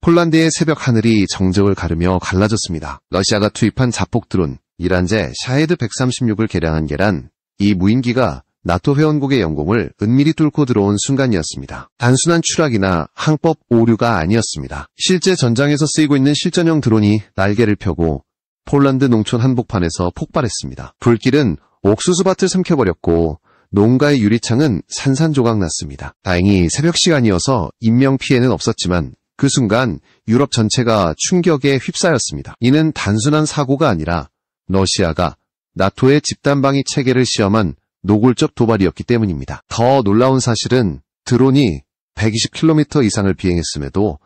폴란드의 새벽 하늘이 정적을 가르며 갈라졌습니다. 러시아가 투입한 자폭 드론 이란제 샤헤드 136을 개량한 계란, 이 무인기가 나토 회원국의 영공을 은밀히 뚫고 들어온 순간이었습니다. 단순한 추락이나 항법 오류가 아니었습니다. 실제 전장에서 쓰이고 있는 실전형 드론이 날개를 펴고 폴란드 농촌 한복판에서 폭발했습니다. 불길은 옥수수밭을 삼켜버렸고 농가의 유리창은 산산조각 났습니다. 다행히 새벽 시간이어서 인명피해는 없었지만 그 순간 유럽 전체가 충격에 휩싸였습니다. 이는 단순한 사고가 아니라 러시아가 나토의 집단방위 체계를 시험한 노골적 도발이었기 때문입니다. 더 놀라운 사실은 드론이 120km 이상을 비행했음에도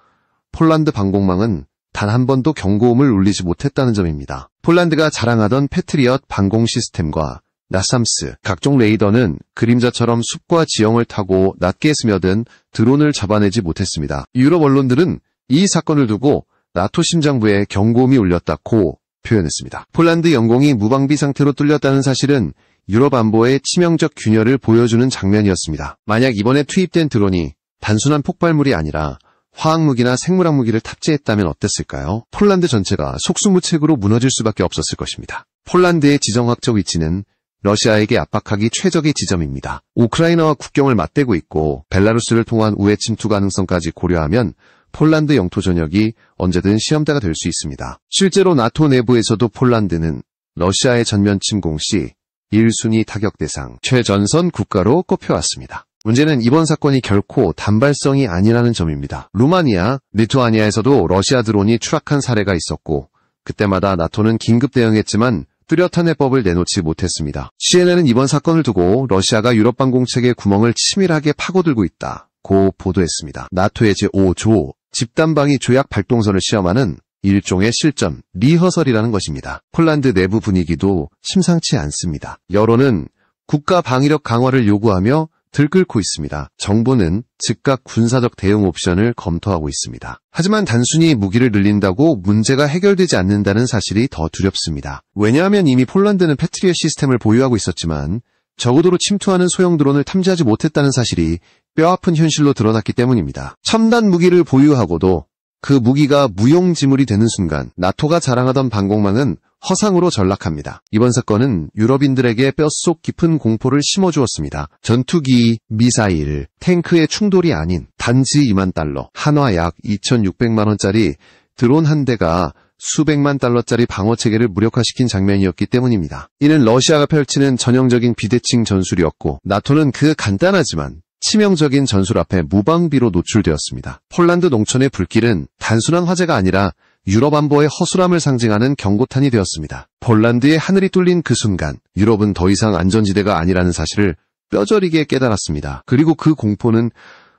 폴란드 방공망은 단 한 번도 경고음을 울리지 못했다는 점입니다. 폴란드가 자랑하던 패트리엇 방공 시스템과 나삼스, 각종 레이더는 그림자처럼 숲과 지형을 타고 낮게 스며든 드론을 잡아내지 못했습니다. 유럽 언론들은 이 사건을 두고 나토 심장부에 경고음이 울렸다고 표현했습니다. 폴란드 영공이 무방비 상태로 뚫렸다는 사실은 유럽 안보의 치명적 균열을 보여주는 장면이었습니다. 만약 이번에 투입된 드론이 단순한 폭발물이 아니라 화학무기나 생물학무기를 탑재했다면 어땠을까요? 폴란드 전체가 속수무책으로 무너질 수밖에 없었을 것입니다. 폴란드의 지정학적 위치는 러시아에게 압박하기 최적의 지점입니다. 우크라이나와 국경을 맞대고 있고 벨라루스를 통한 우회 침투 가능성까지 고려하면 폴란드 영토 전역이 언제든 시험대가 될 수 있습니다. 실제로 나토 내부에서도 폴란드는 러시아의 전면 침공 시 1순위 타격 대상, 최전선 국가로 꼽혀왔습니다. 문제는 이번 사건이 결코 단발성이 아니라는 점입니다. 루마니아, 리투아니아에서도 러시아 드론이 추락한 사례가 있었고 그때마다 나토는 긴급 대응했지만 뚜렷한 해법을 내놓지 못했습니다. CNN은 이번 사건을 두고 러시아가 유럽 방공체계 구멍을 치밀하게 파고들고 있다고 보도했습니다. 나토의 제5조 집단방위 조약 발동선을 시험하는 일종의 실전, 리허설이라는 것입니다. 폴란드 내부 분위기도 심상치 않습니다. 여론은 국가 방위력 강화를 요구하며 들끓고 있습니다. 정부는 즉각 군사적 대응 옵션을 검토하고 있습니다. 하지만 단순히 무기를 늘린다고 문제가 해결되지 않는다는 사실이 더 두렵습니다. 왜냐하면 이미 폴란드는 패트리엇 시스템을 보유하고 있었지만 저고도로 침투하는 소형 드론을 탐지하지 못했다는 사실이 뼈아픈 현실로 드러났기 때문입니다. 첨단 무기를 보유하고도 그 무기가 무용지물이 되는 순간 나토가 자랑하던 방공망은 허상으로 전락합니다. 이번 사건은 유럽인들에게 뼛속 깊은 공포를 심어주었습니다. 전투기, 미사일, 탱크의 충돌이 아닌 단지 2만 달러, 한화 약 2,600만원짜리 드론 한 대가 수백만 달러짜리 방어체계를 무력화시킨 장면이었기 때문입니다. 이는 러시아가 펼치는 전형적인 비대칭 전술이었고 나토는 그 간단하지만 치명적인 전술 앞에 무방비로 노출되었습니다. 폴란드 농촌의 불길은 단순한 화재가 아니라 유럽 안보의 허술함을 상징하는 경고탄이 되었습니다. 폴란드의 하늘이 뚫린 그 순간 유럽은 더 이상 안전지대가 아니라는 사실을 뼈저리게 깨달았습니다. 그리고 그 공포는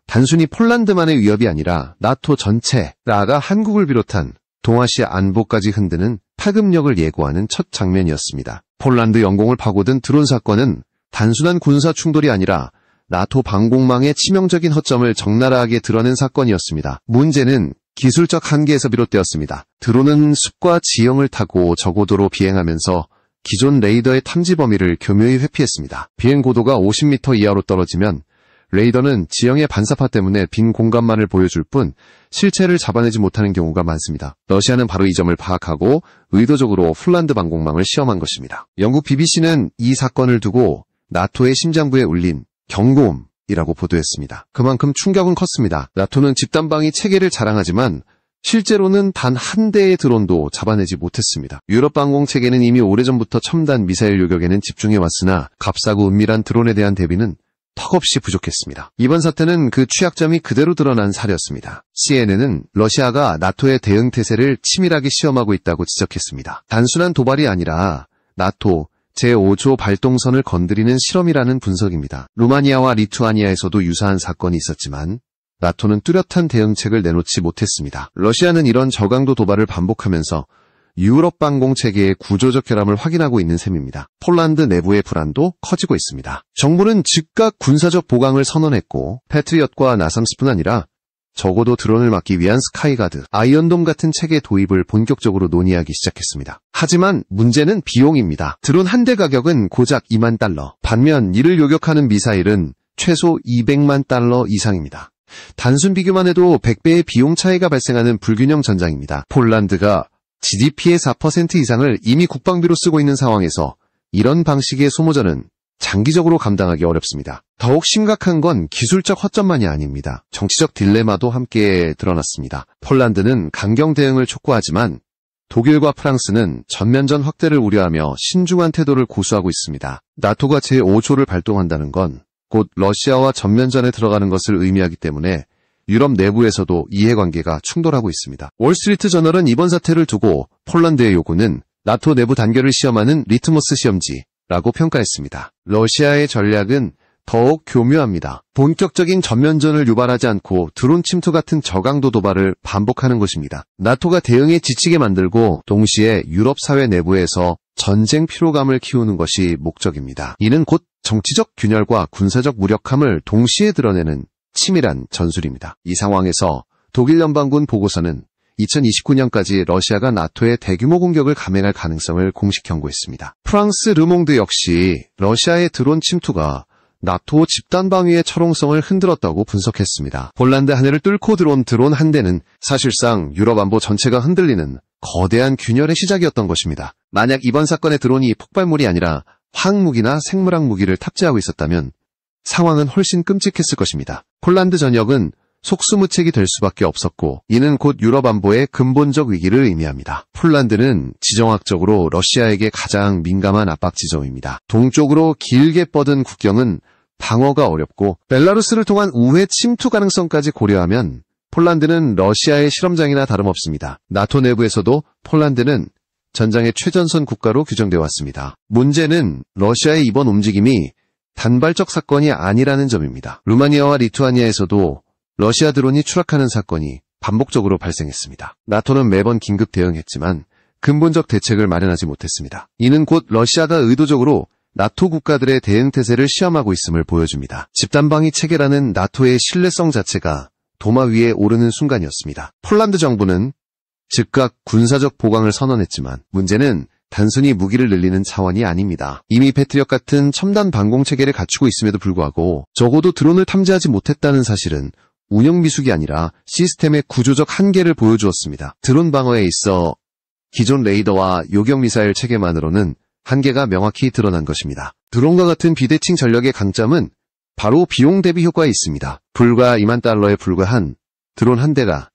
단순히 폴란드만의 위협이 아니라 나토 전체, 나아가 한국을 비롯한 동아시아 안보까지 흔드는 파급력을 예고하는 첫 장면이었습니다. 폴란드 영공을 파고든 드론 사건은 단순한 군사 충돌이 아니라 나토 방공망의 치명적인 허점을 적나라하게 드러낸 사건이었습니다. 문제는 기술적 한계에서 비롯되었습니다. 드론은 숲과 지형을 타고 저고도로 비행하면서 기존 레이더의 탐지 범위를 교묘히 회피했습니다. 비행 고도가 50m 이하로 떨어지면 레이더는 지형의 반사파 때문에 빈 공간만을 보여줄 뿐 실체를 잡아내지 못하는 경우가 많습니다. 러시아는 바로 이 점을 파악하고 의도적으로 폴란드 방공망을 시험한 것입니다. 영국 BBC는 이 사건을 두고 나토의 심장부에 울린 경고음이라고 보도했습니다. 그만큼 충격은 컸습니다. 나토는 집단방위 체계를 자랑하지만 실제로는 단 한 대의 드론도 잡아내지 못했습니다. 유럽 방공 체계는 이미 오래전부터 첨단 미사일 요격에는 집중해왔으나 값싸고 은밀한 드론에 대한 대비는 턱없이 부족했습니다. 이번 사태는 그 취약점이 그대로 드러난 사례였습니다. CNN은 러시아가 나토의 대응 태세를 치밀하게 시험하고 있다고 지적했습니다. 단순한 도발이 아니라 나토 제5조 발동선을 건드리는 실험이라는 분석입니다. 루마니아와 리투아니아에서도 유사한 사건이 있었지만 나토는 뚜렷한 대응책을 내놓지 못했습니다. 러시아는 이런 저강도 도발을 반복하면서 유럽 방공체계의 구조적 결함을 확인하고 있는 셈입니다. 폴란드 내부의 불안도 커지고 있습니다. 정부는 즉각 군사적 보강을 선언했고 패트리엇과 나삼스뿐 아니라 적어도 드론을 막기 위한 스카이가드, 아이언돔 같은 체계 도입을 본격적으로 논의하기 시작했습니다. 하지만 문제는 비용입니다. 드론 한 대 가격은 고작 2만 달러. 반면 이를 요격하는 미사일은 최소 200만 달러 이상입니다. 단순 비교만 해도 100배의 비용 차이가 발생하는 불균형 전장입니다. 폴란드가 GDP의 4% 이상을 이미 국방비로 쓰고 있는 상황에서 이런 방식의 소모전은 장기적으로 감당하기 어렵습니다. 더욱 심각한 건 기술적 허점만이 아닙니다. 정치적 딜레마도 함께 드러났습니다. 폴란드는 강경 대응을 촉구하지만 독일과 프랑스는 전면전 확대를 우려하며 신중한 태도를 고수하고 있습니다. 나토가 제5조를 발동한다는 건 곧 러시아와 전면전에 들어가는 것을 의미하기 때문에 유럽 내부에서도 이해관계가 충돌하고 있습니다. 월스트리트 저널은 이번 사태를 두고 폴란드의 요구는 나토 내부 단결을 시험하는 리트머스 시험지라고 평가했습니다. 러시아의 전략은 더욱 교묘합니다. 본격적인 전면전을 유발하지 않고 드론 침투 같은 저강도 도발을 반복하는 것입니다. 나토가 대응에 지치게 만들고 동시에 유럽 사회 내부에서 전쟁 피로감을 키우는 것이 목적입니다. 이는 곧 정치적 균열과 군사적 무력함을 동시에 드러내는 치밀한 전술입니다. 이 상황에서 독일 연방군 보고서는 2029년까지 러시아가 나토의 대규모 공격을 감행할 가능성을 공식 경고했습니다. 프랑스 르몽드 역시 러시아의 드론 침투가 나토 집단방위의 철옹성을 흔들었다고 분석했습니다. 폴란드 하늘을 뚫고 들어온 드론 한 대는 사실상 유럽 안보 전체가 흔들리는 거대한 균열의 시작이었던 것입니다. 만약 이번 사건의 드론이 폭발물이 아니라 화학무기나 생물학 무기를 탑재하고 있었다면 상황은 훨씬 끔찍했을 것입니다. 폴란드 전역은 속수무책이 될 수밖에 없었고 이는 곧 유럽 안보의 근본적 위기를 의미합니다. 폴란드는 지정학적으로 러시아에게 가장 민감한 압박 지점입니다. 동쪽으로 길게 뻗은 국경은 방어가 어렵고 벨라루스를 통한 우회 침투 가능성까지 고려하면 폴란드는 러시아의 실험장이나 다름없습니다. 나토 내부에서도 폴란드는 전장의 최전선 국가로 규정되어 왔습니다. 문제는 러시아의 이번 움직임이 단발적 사건이 아니라는 점입니다. 루마니아와 리투아니아에서도 러시아 드론이 추락하는 사건이 반복적으로 발생했습니다. 나토는 매번 긴급 대응했지만 근본적 대책을 마련하지 못했습니다. 이는 곧 러시아가 의도적으로 나토 국가들의 대응 태세를 시험하고 있음을 보여줍니다. 집단방위 체계라는 나토의 신뢰성 자체가 도마 위에 오르는 순간이었습니다. 폴란드 정부는 즉각 군사적 보강을 선언했지만 문제는 단순히 무기를 늘리는 차원이 아닙니다. 이미 패트리엇 같은 첨단 방공 체계를 갖추고 있음에도 불구하고 적어도 드론을 탐지하지 못했다는 사실은 운영 미숙이 아니라 시스템의 구조적 한계를 보여주었습니다. 드론 방어에 있어 기존 레이더와 요격 미사일 체계만으로는 한계가 명확히 드러난 것입니다. 드론과 같은 비대칭 전력의 강점은 바로 비용 대비 효과에 있습니다. 불과 2만 달러에 불과한 드론 한 대가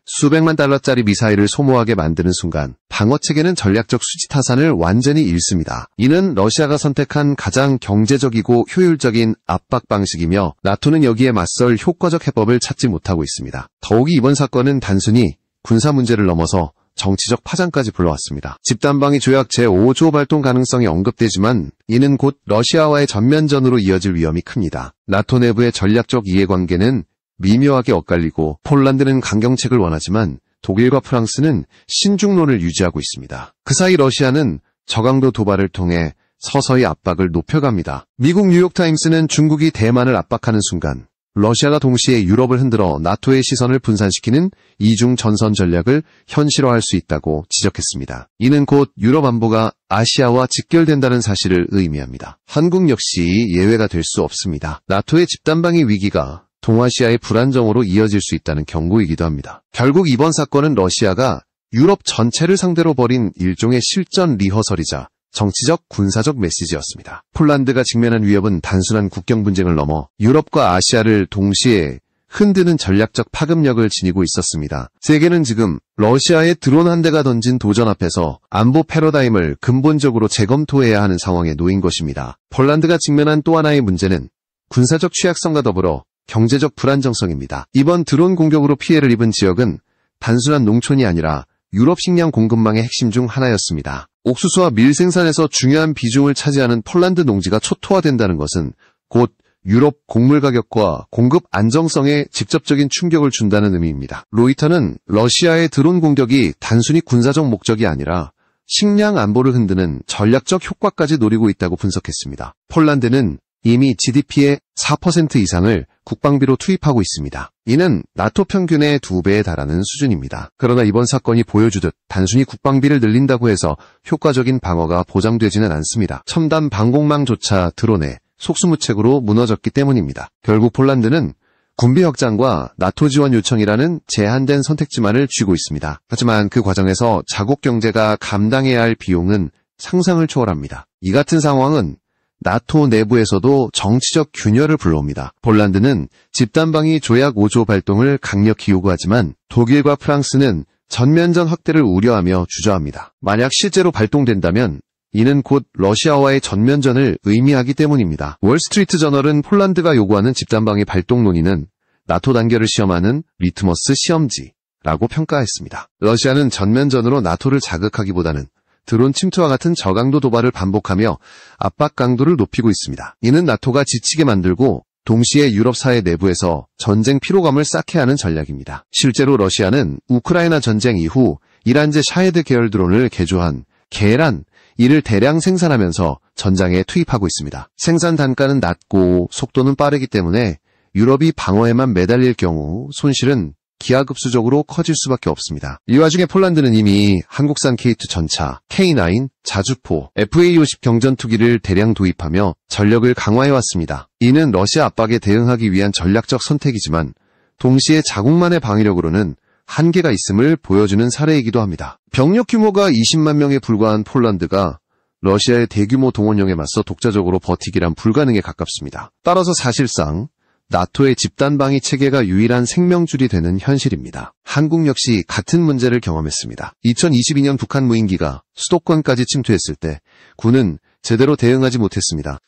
수백만 달러짜리 미사일을 소모하게 만드는 순간 방어체계는 전략적 수지타산을 완전히 잃습니다. 이는 러시아가 선택한 가장 경제적이고 효율적인 압박 방식이며 나토는 여기에 맞설 효과적 해법을 찾지 못하고 있습니다. 더욱이 이번 사건은 단순히 군사 문제를 넘어서 정치적 파장까지 불러왔습니다. 집단방위 조약 제5조 발동 가능성이 언급되지만 이는 곧 러시아와의 전면전으로 이어질 위험이 큽니다. 나토 내부의 전략적 이해관계는 미묘하게 엇갈리고 폴란드는 강경책을 원하지만 독일과 프랑스는 신중론을 유지하고 있습니다. 그 사이 러시아는 저강도 도발을 통해 서서히 압박을 높여갑니다. 미국 뉴욕타임스는 중국이 대만을 압박하는 순간 러시아가 동시에 유럽을 흔들어 나토의 시선을 분산시키는 이중 전선 전략을 현실화할 수 있다고 지적했습니다. 이는 곧 유럽 안보가 아시아와 직결된다는 사실을 의미합니다. 한국 역시 예외가 될 수 없습니다. 나토의 집단방위 위기가 동아시아의 불안정으로 이어질 수 있다는 경고이기도 합니다. 결국 이번 사건은 러시아가 유럽 전체를 상대로 벌인 일종의 실전 리허설이자 정치적, 군사적 메시지였습니다. 폴란드가 직면한 위협은 단순한 국경 분쟁을 넘어 유럽과 아시아를 동시에 흔드는 전략적 파급력을 지니고 있었습니다. 세계는 지금 러시아의 드론 한 대가 던진 도전 앞에서 안보 패러다임을 근본적으로 재검토해야 하는 상황에 놓인 것입니다. 폴란드가 직면한 또 하나의 문제는 군사적 취약성과 더불어 경제적 불안정성입니다. 이번 드론 공격으로 피해를 입은 지역은 단순한 농촌이 아니라 유럽 식량 공급망의 핵심 중 하나였습니다. 옥수수와 밀 생산에서 중요한 비중을 차지하는 폴란드 농지가 초토화된다는 것은 곧 유럽 곡물 가격과 공급 안정성에 직접적인 충격을 준다는 의미입니다. 로이터는 러시아의 드론 공격이 단순히 군사적 목적이 아니라 식량 안보를 흔드는 전략적 효과까지 노리고 있다고 분석했습니다. 폴란드는 이미 GDP의 4% 이상을 국방비로 투입하고 있습니다. 이는 나토 평균의 2배에 달하는 수준입니다. 그러나 이번 사건이 보여주듯 단순히 국방비를 늘린다고 해서 효과적인 방어가 보장되지는 않습니다. 첨단 방공망조차 드론에 속수무책으로 무너졌기 때문입니다. 결국 폴란드는 군비 확장과 나토 지원 요청이라는 제한된 선택지만을 쥐고 있습니다. 하지만 그 과정에서 자국 경제가 감당해야 할 비용은 상상을 초월합니다. 이 같은 상황은 나토 내부에서도 정치적 균열을 불러옵니다. 폴란드는 집단방위 조약 5조 발동을 강력히 요구하지만 독일과 프랑스는 전면전 확대를 우려하며 주저합니다. 만약 실제로 발동된다면 이는 곧 러시아와의 전면전을 의미하기 때문입니다. 월스트리트 저널은 폴란드가 요구하는 집단방위 발동 논의는 나토 단결을 시험하는 리트머스 시험지라고 평가했습니다. 러시아는 전면전으로 나토를 자극하기보다는 드론 침투와 같은 저강도 도발을 반복하며 압박 강도를 높이고 있습니다. 이는 나토가 지치게 만들고 동시에 유럽 사회 내부에서 전쟁 피로감을 쌓게 하는 전략입니다. 실제로 러시아는 우크라이나 전쟁 이후 이란제 샤헤드 계열 드론을 개조한 계란, 이를 대량 생산하면서 전장에 투입하고 있습니다. 생산 단가는 낮고 속도는 빠르기 때문에 유럽이 방어에만 매달릴 경우 손실은 기하급수적으로 커질 수밖에 없습니다. 이 와중에 폴란드는 이미 한국산 K2 전차, K9, 자주포, FA-50 경전투기를 대량 도입하며 전력을 강화해왔습니다. 이는 러시아 압박에 대응하기 위한 전략적 선택이지만 동시에 자국만의 방위력으로는 한계가 있음을 보여주는 사례이기도 합니다. 병력 규모가 20만 명에 불과한 폴란드가 러시아의 대규모 동원령에 맞서 독자적으로 버티기란 불가능에 가깝습니다. 따라서 사실상 나토의 집단방위 체계가 유일한 생명줄이 되는 현실입니다. 한국 역시 같은 문제를 경험했습니다. 2022년 북한 무인기가 수도권까지 침투했을 때 군은 제대로 대응하지 못했습니다.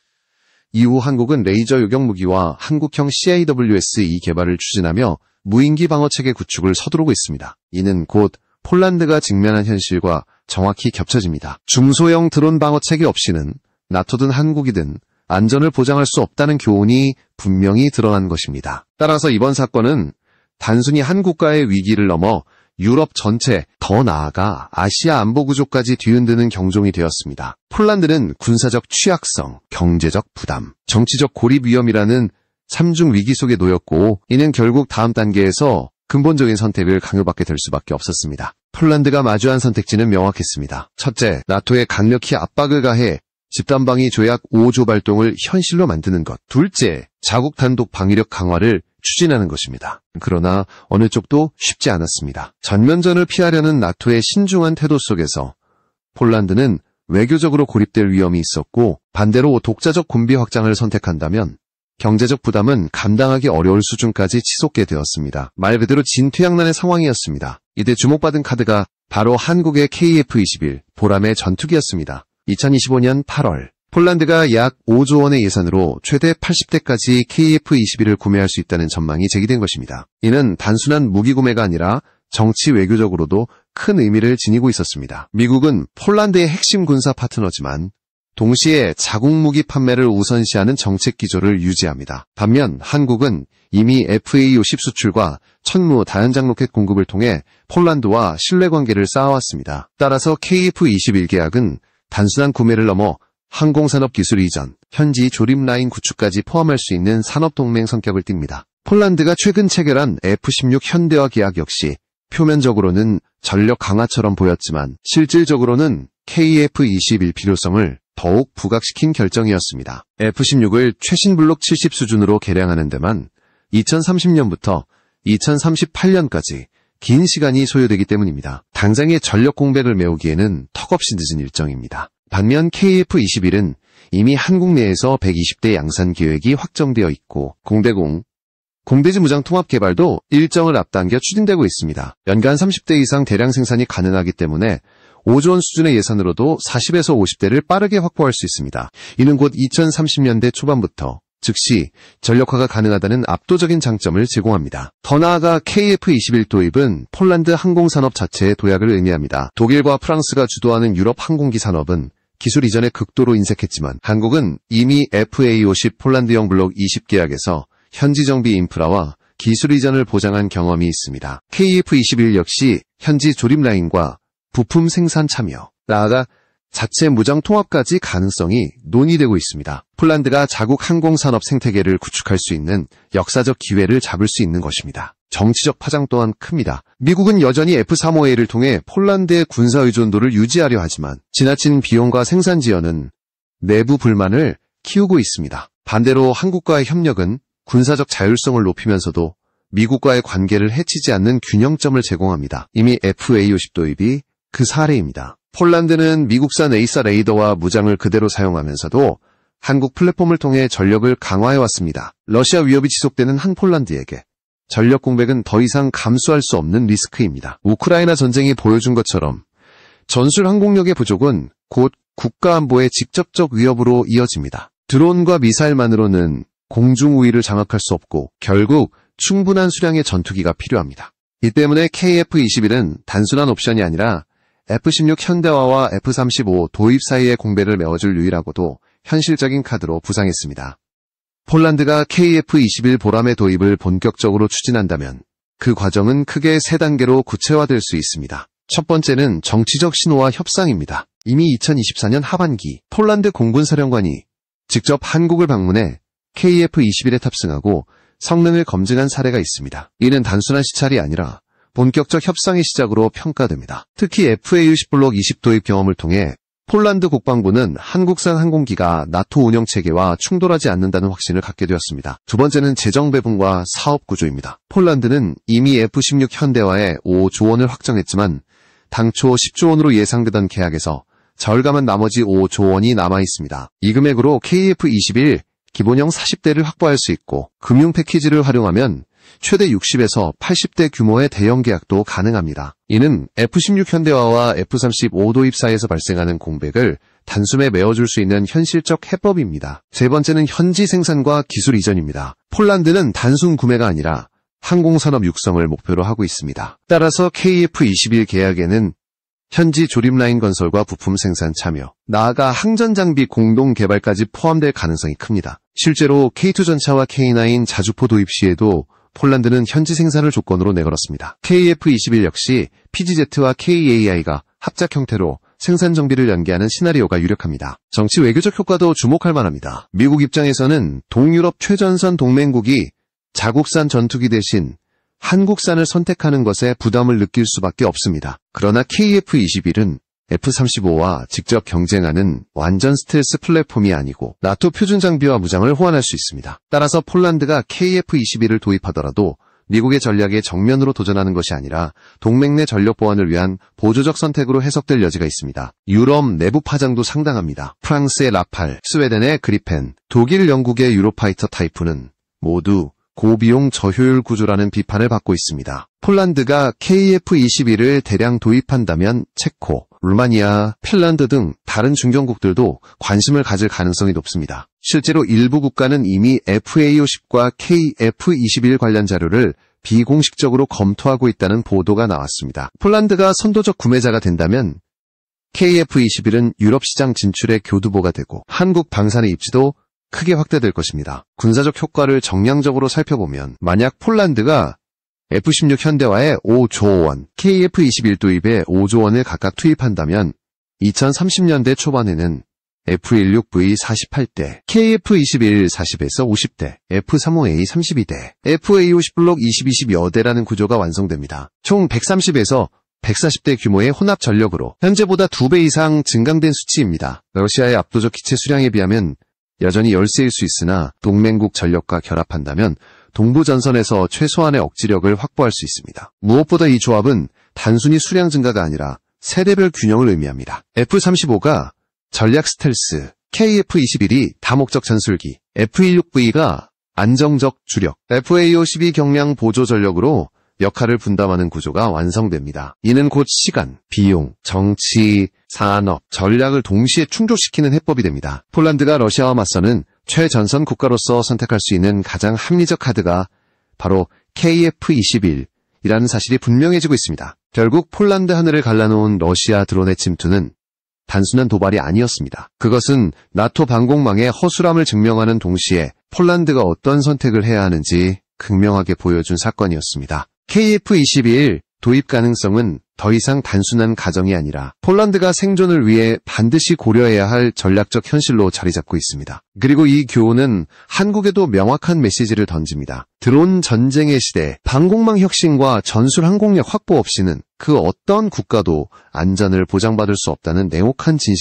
이후 한국은 레이저 요격 무기와 한국형 CAWS-2 개발을 추진하며 무인기 방어체계 구축을 서두르고 있습니다. 이는 곧 폴란드가 직면한 현실과 정확히 겹쳐집니다. 중소형 드론 방어체계 없이는 나토든 한국이든 안전을 보장할 수 없다는 교훈이 분명히 드러난 것입니다. 따라서 이번 사건은 단순히 한 국가의 위기를 넘어 유럽 전체, 더 나아가 아시아 안보구조까지 뒤흔드는 경종이 되었습니다. 폴란드는 군사적 취약성, 경제적 부담, 정치적 고립 위험이라는 3중 위기 속에 놓였고 이는 결국 다음 단계에서 근본적인 선택을 강요받게 될 수밖에 없었습니다. 폴란드가 마주한 선택지는 명확했습니다. 첫째, 나토에 강력히 압박을 가해 집단방위 조약 5조 발동을 현실로 만드는 것. 둘째, 자국 단독 방위력 강화를 추진하는 것입니다. 그러나 어느 쪽도 쉽지 않았습니다. 전면전을 피하려는 나토의 신중한 태도 속에서 폴란드는 외교적으로 고립될 위험이 있었고 반대로 독자적 군비 확장을 선택한다면 경제적 부담은 감당하기 어려울 수준까지 치솟게 되었습니다. 말 그대로 진퇴양난의 상황이었습니다. 이때 주목받은 카드가 바로 한국의 KF-21 보람의 전투기였습니다. 2025년 8월 폴란드가 약 5조 원의 예산으로 최대 80대까지 KF-21을 구매할 수 있다는 전망이 제기된 것입니다. 이는 단순한 무기 구매가 아니라 정치 외교적으로도 큰 의미를 지니고 있었습니다. 미국은 폴란드의 핵심 군사 파트너지만 동시에 자국 무기 판매를 우선시하는 정책 기조를 유지합니다. 반면 한국은 이미 FA-50 수출과 천무 다연장 로켓 공급을 통해 폴란드와 신뢰관계를 쌓아왔습니다. 따라서 KF-21 계약은 단순한 구매를 넘어 항공산업 기술 이전, 현지 조립 라인 구축까지 포함할 수 있는 산업동맹 성격을 띱니다. 폴란드가 최근 체결한 F-16 현대화 계약 역시 표면적으로는 전력 강화처럼 보였지만 실질적으로는 KF-21 필요성을 더욱 부각시킨 결정이었습니다. F-16을 최신 블록 70 수준으로 개량하는 데만 2030년부터 2038년까지 긴 시간이 소요되기 때문입니다. 당장의 전력 공백을 메우기에는 턱없이 늦은 일정입니다. 반면 KF-21은 이미 한국 내에서 120대 양산 계획이 확정되어 있고 공대지 무장 통합 개발도 일정을 앞당겨 추진되고 있습니다. 연간 30대 이상 대량 생산이 가능하기 때문에 5조 원 수준의 예산으로도 40에서 50대를 빠르게 확보할 수 있습니다. 이는 곧 2030년대 초반부터 즉시 전력화가 가능하다는 압도적인 장점을 제공합니다. 더 나아가 KF-21 도입은 폴란드 항공산업 자체의 도약을 의미합니다. 독일과 프랑스가 주도하는 유럽 항공기 산업은 기술 이전에 극도로 인색했지만 한국은 이미 FA-50 폴란드형 블록 20 계약에서 현지 정비 인프라와 기술 이전을 보장한 경험이 있습니다. KF-21 역시 현지 조립 라인과 부품 생산 참여, 나아가 자체 무장 통합까지 가능성이 논의되고 있습니다. 폴란드가 자국 항공산업 생태계를 구축할 수 있는 역사적 기회를 잡을 수 있는 것입니다. 정치적 파장 또한 큽니다. 미국은 여전히 F-35A를 통해 폴란드의 군사 의존도를 유지하려 하지만 지나친 비용과 생산 지연은 내부 불만을 키우고 있습니다. 반대로 한국과의 협력은 군사적 자율성을 높이면서도 미국과의 관계를 해치지 않는 균형점을 제공합니다. 이미 FA-50 도입이 그 사례입니다. 폴란드는 미국산 에이사 레이더와 무장을 그대로 사용하면서도 한국 플랫폼을 통해 전력을 강화해왔습니다. 러시아 위협이 지속되는 한 폴란드에게 전력 공백은 더 이상 감수할 수 없는 리스크입니다. 우크라이나 전쟁이 보여준 것처럼 전술 항공력의 부족은 곧 국가 안보의 직접적 위협으로 이어집니다. 드론과 미사일만으로는 공중 우위를 장악할 수 없고 결국 충분한 수량의 전투기가 필요합니다. 이 때문에 KF-21은 단순한 옵션이 아니라 F-16 현대화와 F-35 도입 사이의 공백을 메워줄 유일하고도 현실적인 카드로 부상했습니다. 폴란드가 KF-21 보람의 도입을 본격적으로 추진한다면 그 과정은 크게 3단계로 구체화될 수 있습니다. 첫 번째는 정치적 신호와 협상입니다. 이미 2024년 하반기 폴란드 공군사령관이 직접 한국을 방문해 KF-21에 탑승하고 성능을 검증한 사례가 있습니다. 이는 단순한 시찰이 아니라 본격적 협상의 시작으로 평가됩니다. 특히 FA-50 블록 20 도입 경험을 통해 폴란드 국방부는 한국산 항공기가 나토 운영체계와 충돌하지 않는다는 확신을 갖게 되었습니다. 두 번째는 재정 배분과 사업 구조입니다. 폴란드는 이미 F-16 현대화에 5조 원을 확정했지만 당초 10조 원으로 예상되던 계약에서 절감한 나머지 5조 원이 남아있습니다. 이 금액으로 KF-21 기본형 40대를 확보할 수 있고 금융 패키지를 활용하면 최대 60에서 80대 규모의 대형 계약도 가능합니다. 이는 F-16 현대화와 F-35 도입 사이에서 발생하는 공백을 단숨에 메워줄 수 있는 현실적 해법입니다. 세 번째는 현지 생산과 기술 이전입니다. 폴란드는 단순 구매가 아니라 항공산업 육성을 목표로 하고 있습니다. 따라서 KF-21 계약에는 현지 조립라인 건설과 부품 생산 참여, 나아가 항전장비 공동 개발까지 포함될 가능성이 큽니다. 실제로 K2 전차와 K9 자주포 도입 시에도 폴란드는 현지 생산을 조건으로 내걸었습니다. KF-21 역시 PGZ와 KAI가 합작 형태로 생산 정비를 연계하는 시나리오가 유력합니다. 정치 외교적 효과도 주목할 만합니다. 미국 입장에서는 동유럽 최전선 동맹국이 자국산 전투기 대신 한국산을 선택하는 것에 부담을 느낄 수밖에 없습니다. 그러나 KF-21은 F-35와 직접 경쟁하는 완전 스텔스 플랫폼이 아니고 나토 표준 장비와 무장을 호환할 수 있습니다. 따라서 폴란드가 KF-21을 도입하더라도 미국의 전략에 정면으로 도전하는 것이 아니라 동맹 내 전력 보완을 위한 보조적 선택으로 해석될 여지가 있습니다. 유럽 내부 파장도 상당합니다. 프랑스의 라팔, 스웨덴의 그리펜, 독일, 영국의 유로파이터 타이프는 모두 고비용 저효율 구조라는 비판을 받고 있습니다. 폴란드가 KF-21을 대량 도입한다면 체코, 루마니아, 핀란드 등 다른 중견국들도 관심을 가질 가능성이 높습니다. 실제로 일부 국가는 이미 FA-50과 KF-21 관련 자료를 비공식적으로 검토하고 있다는 보도가 나왔습니다. 폴란드가 선도적 구매자가 된다면 KF-21은 유럽 시장 진출의 교두보가 되고 한국 방산의 입지도 크게 확대될 것입니다. 군사적 효과를 정량적으로 살펴보면 만약 폴란드가 F-16 현대화에 5조 원, KF-21 도입에 5조 원을 각각 투입한다면 2030년대 초반에는 F-16V 48대, KF-21 40에서 50대, F-35A 32대, FA-50 블록 20-20여 대라는 구조가 완성됩니다. 총 130에서 140대 규모의 혼합 전력으로 현재보다 2배 이상 증강된 수치입니다. 러시아의 압도적 기체 수량에 비하면 여전히 열세일 수 있으나 동맹국 전력과 결합한다면 동부전선에서 최소한의 억지력을 확보할 수 있습니다. 무엇보다 이 조합은 단순히 수량 증가가 아니라 세대별 균형을 의미합니다. F-35가 전략 스텔스, KF-21이 다목적 전술기, F-16V가 안정적 주력, FA-50이 경량 보조 전력으로 역할을 분담하는 구조가 완성됩니다. 이는 곧 시간, 비용, 정치, 산업, 전략을 동시에 충족시키는 해법이 됩니다. 폴란드가 러시아와 맞서는 최전선 국가로서 선택할 수 있는 가장 합리적 카드가 바로 KF-21이라는 사실이 분명해지고 있습니다. 결국 폴란드 하늘을 갈라놓은 러시아 드론의 침투는 단순한 도발이 아니었습니다. 그것은 나토 방공망의 허술함을 증명하는 동시에 폴란드가 어떤 선택을 해야 하는지 극명하게 보여준 사건이었습니다. KF-21 도입 가능성은 더 이상 단순한 가정이 아니라 폴란드가 생존을 위해 반드시 고려해야 할 전략적 현실로 자리 잡고 있습니다. 그리고 이 교훈은 한국에도 명확한 메시지를 던집니다. 드론 전쟁의 시대, 방공망 혁신과 전술 항공력 확보 없이는 그 어떤 국가도 안전을 보장받을 수 없다는 냉혹한 진실.